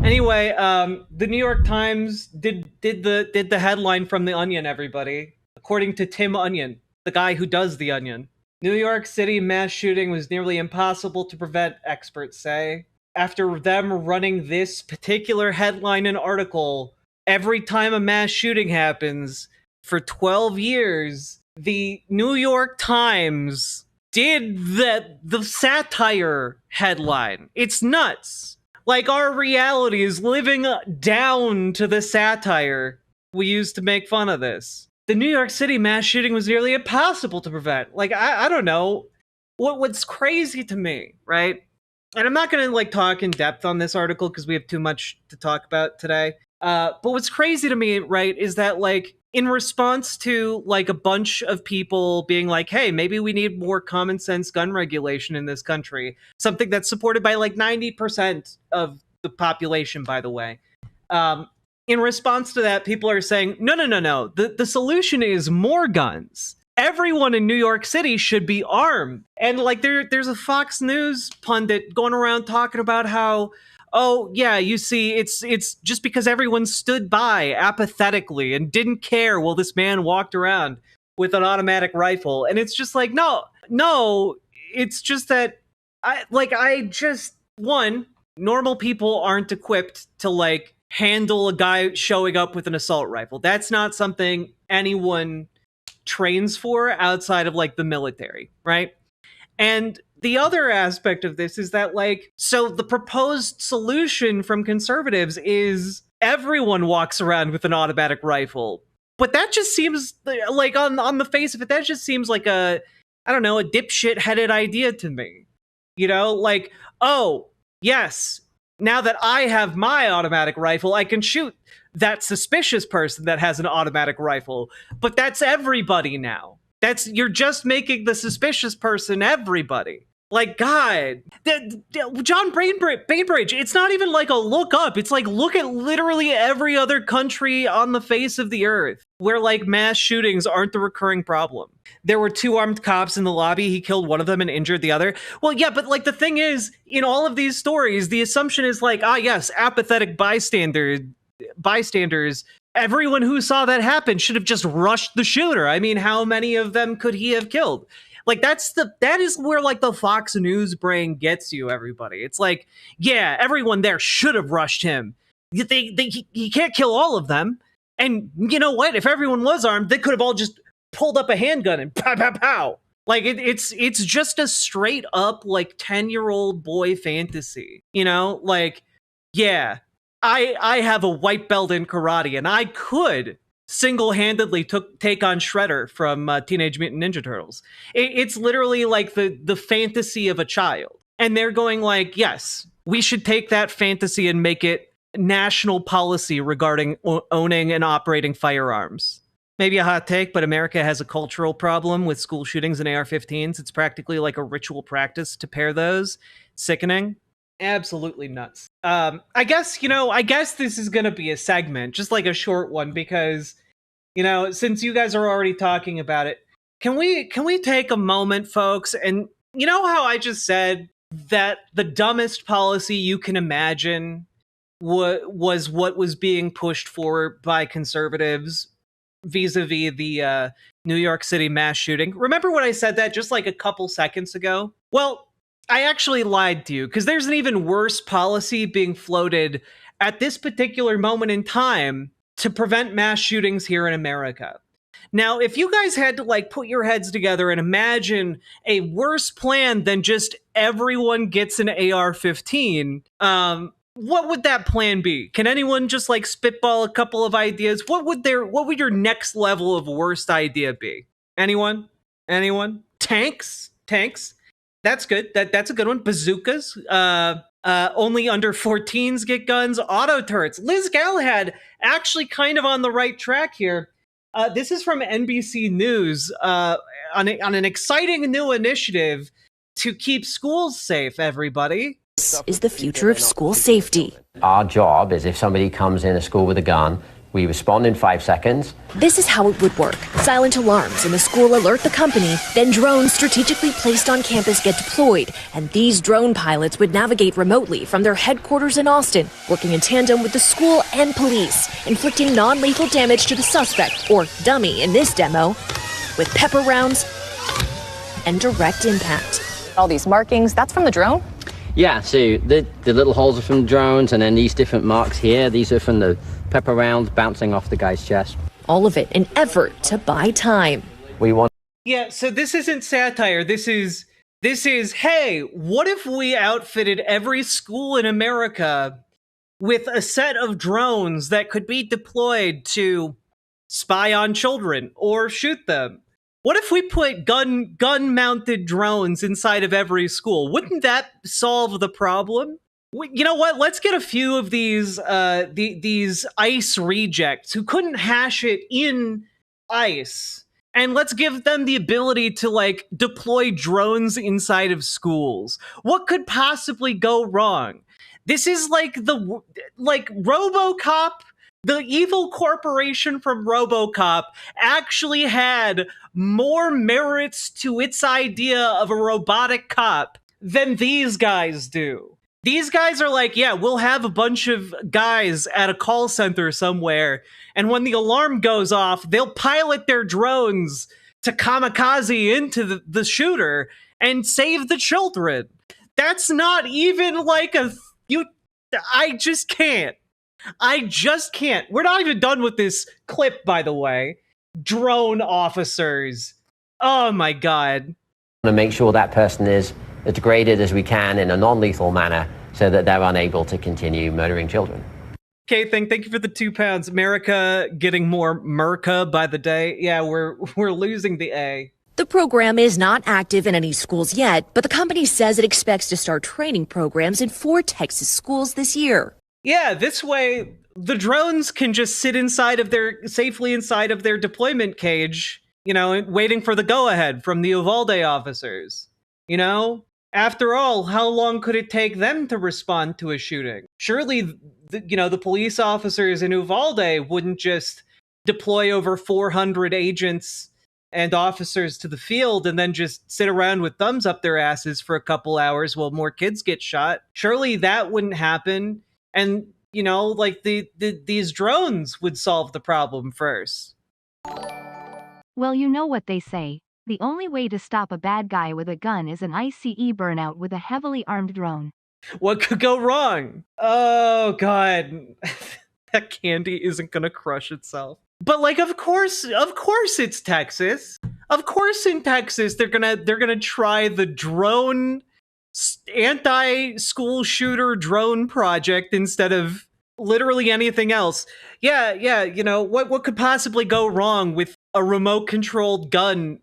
Anyway, the New York Times did the headline from The Onion, everybody. According to Tim Onion, the guy who does The Onion. New York City mass shooting was nearly impossible to prevent, experts say. After them running this particular headline and article every time a mass shooting happens for 12 years, the New York Times did the satire headline. It's nuts. Like, our reality is living down to the satire we used to make fun of this. The New York City mass shooting was nearly impossible to prevent. Like, I don't know. What's crazy to me, right? And I'm not going to, like, talk in depth on this article because we have too much to talk about today. But what's crazy to me, right, is that, like, in response to, like, a bunch of people being like, hey, maybe we need more common sense gun regulation in this country, something that's supported by, like, 90% of the population, by the way. In response to that, people are saying, no. The solution is more guns. Everyone in New York City should be armed. And, like, there's a Fox News pundit going around talking about how, oh, yeah, you see, it's just because everyone stood by apathetically and didn't care while this man walked around with an automatic rifle. And it's just like, no, it's just that, one, normal people aren't equipped to, like, handle a guy showing up with an assault rifle. That's not something anyone trains for outside of, like, the military, right? And the other aspect of this is that, like, so the proposed solution from conservatives is everyone walks around with an automatic rifle. But that just seems like, on the face of it, that just seems like a dipshit headed idea to me. You know, like, oh, yes, now that I have my automatic rifle, I can shoot that suspicious person that has an automatic rifle. But that's everybody now. You're just making the suspicious person everybody. Like, God, John Bainbridge, it's not even like a look up. It's like, look at literally every other country on the face of the earth where, like, mass shootings aren't the recurring problem. There were 2 armed cops in the lobby. He killed one of them and injured the other. Well, yeah, but, like, the thing is, in all of these stories, the assumption is like, yes, apathetic bystanders, everyone who saw that happen should have just rushed the shooter. I mean, how many of them could he have killed? Like, that is where, like, the Fox News brain gets you, everybody. It's like, yeah, everyone there should have rushed him. He can't kill all of them. And you know what? If everyone was armed, they could have all just pulled up a handgun and pow, pow, pow. Like, it's just a straight up, like, 10-year-old boy fantasy. You know, like, yeah, I have a white belt in karate, and I could single-handedly take on Shredder from Teenage Mutant Ninja Turtles. It's literally like the fantasy of a child. And they're going like, yes, we should take that fantasy and make it national policy regarding owning and operating firearms. Maybe a hot take, but America has a cultural problem with school shootings and AR-15s. It's practically like a ritual practice to pair those. Sickening. Absolutely nuts. I guess this is going to be a segment, just like a short one, because, you know, since you guys are already talking about it, can we take a moment, folks? And you know how I just said that the dumbest policy you can imagine was what was being pushed for by conservatives vis-a-vis the New York City mass shooting? Remember when I said that just like a couple seconds ago? Well, I actually lied to you, because there's an even worse policy being floated at this particular moment in time to prevent mass shootings here in America. Now, if you guys had to, like, put your heads together and imagine a worse plan than just everyone gets an AR-15, what would that plan be? Can anyone just, like, spitball a couple of ideas? What would your next level of worst idea be? Anyone? Tanks? That's good. That's a good one. Bazookas. Only under 14s get guns. Auto turrets. Liz Galahad actually kind of on the right track here. This is from NBC News on an exciting new initiative to keep schools safe, everybody. This is the future of school safety. Our job is, if somebody comes in a school with a gun, We respond in 5 seconds. This is how it would work. Silent alarms in the school alert the company, then drones strategically placed on campus get deployed, and these drone pilots would navigate remotely from their headquarters in Austin, working in tandem with the school and police, inflicting non-lethal damage to the suspect, or dummy in this demo, with pepper rounds and direct impact. All these markings, that's from the drone? Yeah, so the little holes are from drones, and then these different marks here, these are from the pepper rounds bouncing off the guy's chest. All of it an effort to buy time. We want... Yeah, so this isn't satire. This is, hey, what if we outfitted every school in America with a set of drones that could be deployed to spy on children or shoot them? What if we put gun-mounted drones inside of every school? Wouldn't that solve the problem? You know what? Let's get a few of these ICE rejects who couldn't hash it in ICE, and let's give them the ability to like deploy drones inside of schools. What could possibly go wrong? This is like RoboCop. The evil corporation from RoboCop actually had more merits to its idea of a robotic cop than these guys do. These guys are like, yeah, we'll have a bunch of guys at a call center somewhere, and when the alarm goes off, they'll pilot their drones to kamikaze into the shooter and save the children. That's not even like I just can't. We're not even done with this clip, by the way. Drone officers. Oh my God. To make sure that person is as degraded as we can in a non-lethal manner so that they're unable to continue murdering children. Okay, thank you for the £2. America getting more Merca by the day. Yeah, we're losing the A. The program is not active in any schools yet, but the company says it expects to start training programs in 4 Texas schools this year. Yeah, this way the drones can just sit safely inside of their deployment cage, you know, waiting for the go-ahead from the Uvalde officers. You know, after all, how long could it take them to respond to a shooting? Surely, the police officers in Uvalde wouldn't just deploy over 400 agents and officers to the field and then just sit around with thumbs up their asses for a couple hours while more kids get shot. Surely that wouldn't happen. And, you know, like these drones would solve the problem first. Well, you know what they say. The only way to stop a bad guy with a gun is an ICE burnout with a heavily armed drone. What could go wrong? Oh, God. That candy isn't gonna crush itself. But, like, of course it's Texas. Of course in Texas they're gonna try the drone anti-school shooter drone project instead of literally anything else. Yeah, you know, what could possibly go wrong with a remote controlled gun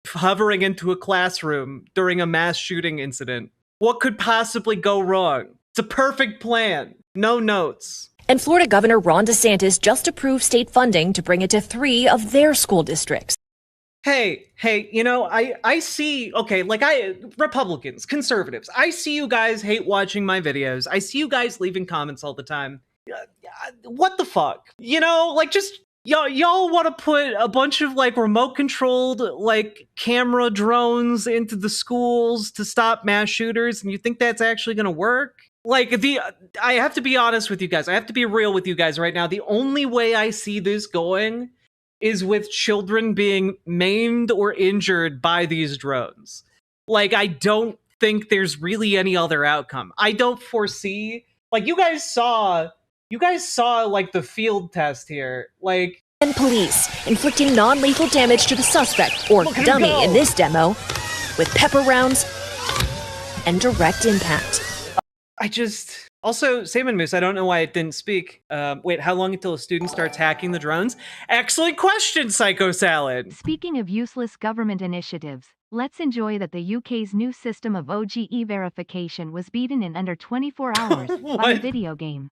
hovering into a classroom during a mass shooting incident? What could possibly go wrong? It's a perfect plan. No notes. And Florida Governor Ron DeSantis just approved state funding to bring it to 3 of their school districts. Hey, you know, I see, okay, like Republicans, conservatives, I see you guys hate watching my videos. I see you guys leaving comments all the time. What the fuck? You know, like, just, y'all want to put a bunch of, like, remote controlled, like, camera drones into the schools to stop mass shooters, and you think that's actually gonna work? Like, I have to be honest with you guys. I have to be real with you guys right now. The only way I see this going is with children being maimed or injured by these drones. Like, I don't think there's really any other outcome. I don't foresee, like, you guys saw like the field test here, like, and police inflicting non-lethal damage to the suspect, or dummy in this demo, with pepper rounds and direct impact. Also, Salmon Moose, I don't know why it didn't speak. Wait, how long until a student starts hacking the drones? Excellent question, Psycho Salad! Speaking of useless government initiatives, let's enjoy that the UK's new system of OGE verification was beaten in under 24 hours by a video game.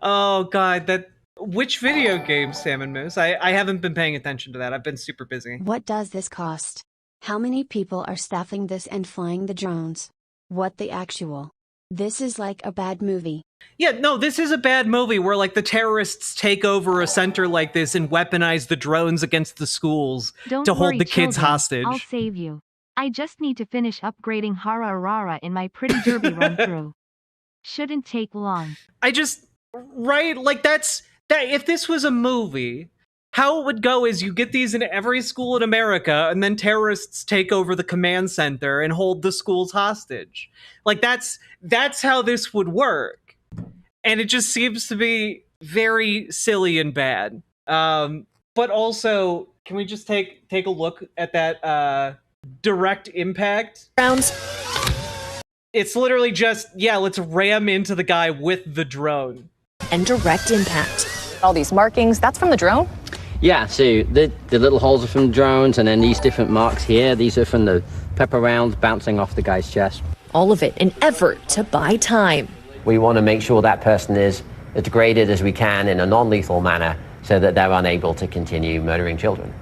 Oh, God, which video game, Salmon Moose? I haven't been paying attention to that. I've been super busy. What does this cost? How many people are staffing this and flying the drones? What the actual? This is like a bad movie. Yeah, no, this is a bad movie where like the terrorists take over a center like this and weaponize the drones against the schools Don't to hold worry, the kids children. hostage. I'll save you. I just need to finish upgrading Hara Arara in my pretty derby run through. Shouldn't take long. Right? Like that if this was a movie, how it would go is you get these in every school in America and then terrorists take over the command center and hold the schools hostage. Like that's how this would work. And it just seems to be very silly and bad. But also, can we just take a look at that direct impact? Rounds. It's literally just, yeah, let's ram into the guy with the drone. And direct impact. All these markings, that's from the drone? Yeah, so the little holes are from drones, and then these different marks here, these are from the pepper rounds bouncing off the guy's chest. All of it in effort to buy time. We want to make sure that person is as degraded as we can in a non-lethal manner so that they're unable to continue murdering children.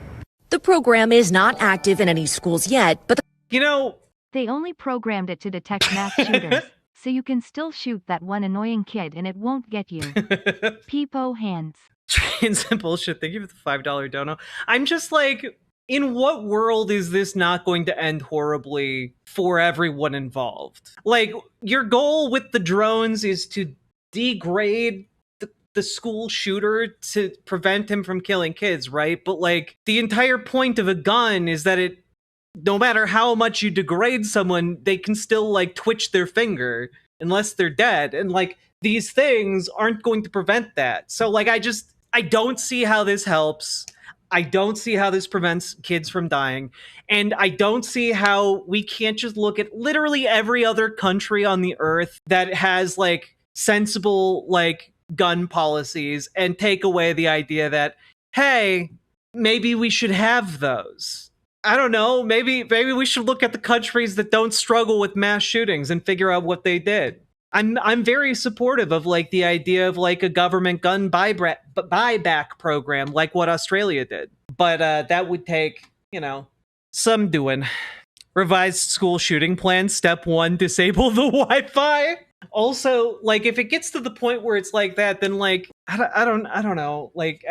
The program is not active in any schools yet, but You know, They only programmed it to detect mass shooters, so you can still shoot that one annoying kid and it won't get you. Peepo hands. trains and bullshit. Thank you for the $5 dono. I'm just like, in what world is this not going to end horribly for everyone involved? Like, your goal with the drones is to degrade the school shooter to prevent him from killing kids, right? But like, the entire point of a gun is that it, no matter how much you degrade someone, they can still like twitch their finger unless they're dead. And like, these things aren't going to prevent that. So like, I don't see how this helps. I don't see how this prevents kids from dying. And I don't see how we can't just look at literally every other country on the earth that has like sensible like gun policies and take away the idea that, hey, maybe we should have those. I don't know. Maybe we should look at the countries that don't struggle with mass shootings and figure out what they did. I'm very supportive of like the idea of like a government gun buyback program like what Australia did. But that would take, you know, some doing. Revised school shooting plan. Step 1, disable the Wi-Fi. Also, like if it gets to the point where it's like that, then like I don't know. Like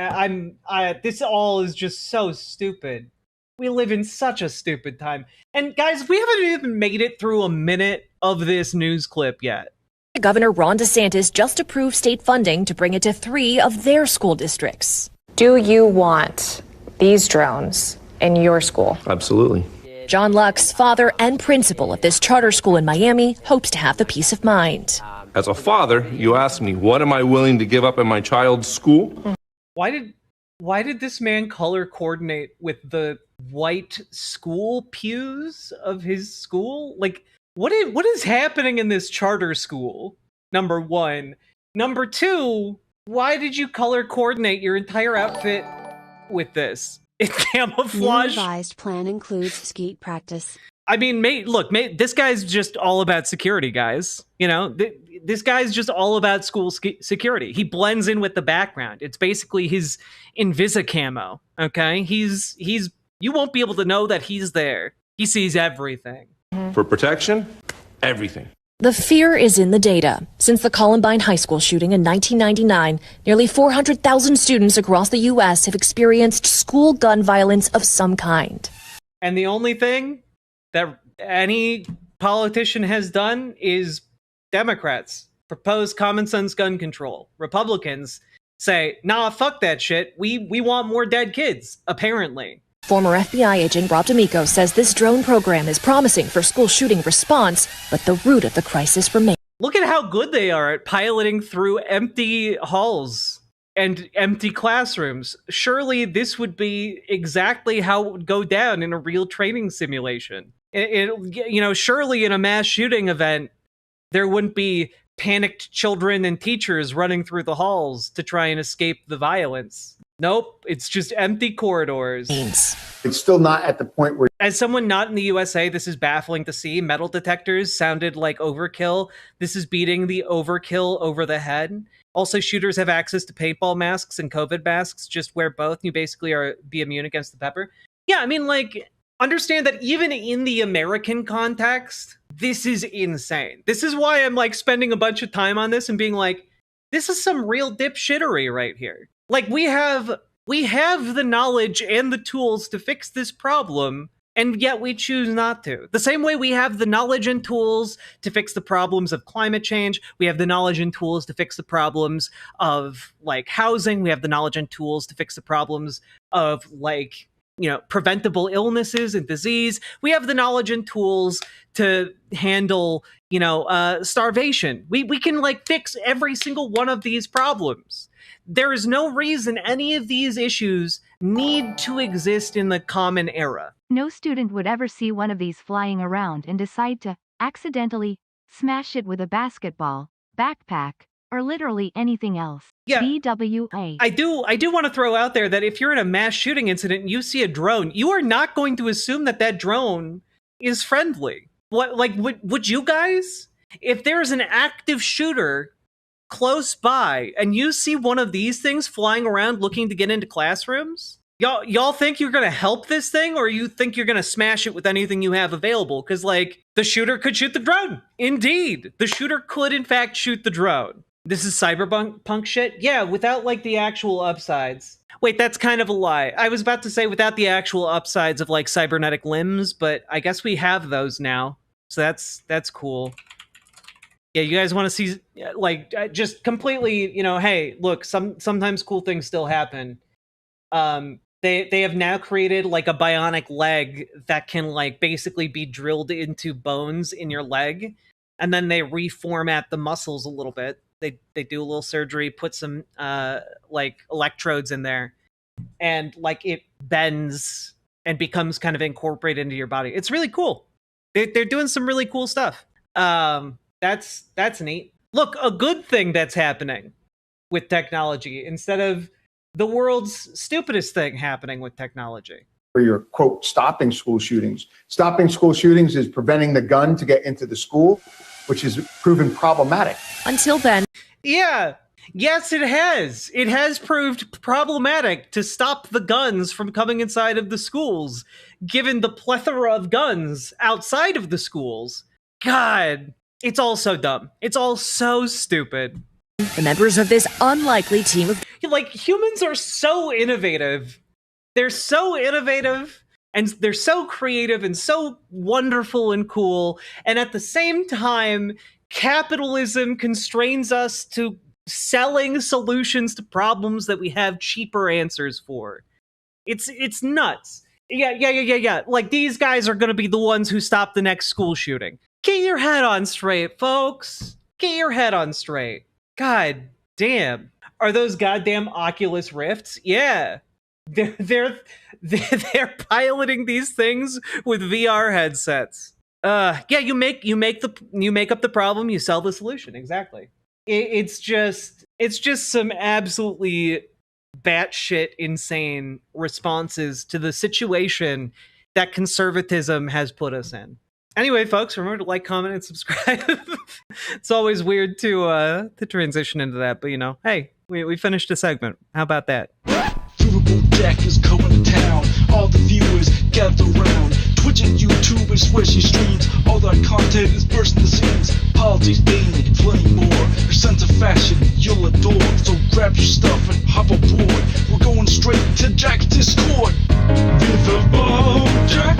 this all is just so stupid. We live in such a stupid time. And guys, we haven't even made it through a minute of this news clip yet. Governor Ron DeSantis just approved state funding to bring it to 3 of their school districts. Do you want these drones in your school? Absolutely. John Lux, father and principal of this charter school in Miami, hopes to have the peace of mind. As a father, you ask me, what am I willing to give up in my child's school? Why did this man color coordinate with the white school pews of his school? Like, what is happening in this charter school? Number 1. Number 2, why did you color coordinate your entire outfit with this? It's camouflage. New revised plan includes skeet practice. I mean, look, this guy's just all about security, guys. You know, this guy's just all about school security. He blends in with the background. It's basically his Invisa camo, okay? You won't be able to know that he's there. He sees everything. For protection, everything. The fear is in the data. Since the Columbine High School shooting in 1999, nearly 400,000 students across the U.S. have experienced school gun violence of some kind. And the only thing that any politician has done is Democrats propose common sense gun control. Republicans say, nah, fuck that shit. We want more dead kids, apparently. Former FBI agent Rob D'Amico says this drone program is promising for school shooting response, but the root of the crisis remains. Look at how good they are at piloting through empty halls and empty classrooms. Surely this would be exactly how it would go down in a real training simulation. Surely in a mass shooting event, there wouldn't be panicked children and teachers running through the halls to try and escape the violence. Nope, it's just empty corridors. It's still not at the point where... As someone not in the USA, this is baffling to see. Metal detectors sounded like overkill. This is beating the overkill over the head. Also, shooters have access to paintball masks and COVID masks. Just wear both, and you basically be immune against the pepper. Yeah, I mean, like, understand that even in the American context, this is insane. This is why I'm like spending a bunch of time on this and being like, this is some real dipshittery right here. Like we have the knowledge and the tools to fix this problem, and yet we choose not to. The same way we have the knowledge and tools to fix the problems of climate change, we have the knowledge and tools to fix the problems of like housing, we have the knowledge and tools to fix the problems of like, you know, preventable illnesses and disease. We have the knowledge and tools to handle, you know, starvation. We can like fix every single one of these problems. There is no reason any of these issues need to exist in the common era. No student would ever see one of these flying around and decide to accidentally smash it with a basketball, backpack, or literally anything else. Yeah. BWA. I do want to throw out there that if you're in a mass shooting incident and you see a drone, you are not going to assume that that drone is friendly. What, like, would you guys? If there's an active shooter close by and you see one of these things flying around looking to get into classrooms, y'all think you're gonna help this thing, or you think you're gonna smash it with anything you have available? Because like the shooter could shoot the drone. Indeed, the shooter could in fact shoot the drone. This is cyberpunk shit? Yeah, without like the actual upsides. Wait, that's kind of a lie. I was about to say without the actual upsides of like cybernetic limbs, but I guess we have those now. So that's cool. Yeah, you guys want to see like just completely, you know, hey, look, sometimes cool things still happen. They have now created like a bionic leg that can like basically be drilled into bones in your leg, and then they reformat the muscles a little bit. They do a little surgery, put some like electrodes in there, and like it bends and becomes kind of incorporated into your body. It's really cool. They're doing some really cool stuff. That's neat. Look, a good thing that's happening with technology instead of the world's stupidest thing happening with technology. Where you're, quote, stopping school shootings. Stopping school shootings is preventing the gun to get into the school, which is proven problematic. Until then. Yeah. Yes, it has. It has proved problematic to stop the guns from coming inside of the schools, given the plethora of guns outside of the schools. God, it's all so dumb. It's all so stupid. The members of this unlikely team of... Like, humans are so innovative. They're so innovative, and they're so creative and so wonderful and cool. And at the same time, capitalism constrains us to selling solutions to problems that we have cheaper answers for. It's nuts. Yeah. Like, these guys are going to be the ones who stop the next school shooting. Get your head on straight, folks. Get your head on straight. God damn. Are those goddamn Oculus Rifts? Yeah. They're piloting these things with VR headsets. Yeah, you make up the problem, you sell the solution. Exactly. It's just some absolutely batshit insane responses to the situation that conservatism has put us in. Anyway, folks, remember to like, comment, and subscribe. It's always weird to transition into that, but you know, hey, we finished a segment. How about that? Riverboat Deck is coming to town. All the viewers gather round. Twitch and YouTube is where she streams. All that content is bursting the scenes. Politics, dating, plenty more. Her sense of fashion you'll adore. So grab your stuff and hop aboard. We're going straight to Jack's Discord. Riverboat Jack.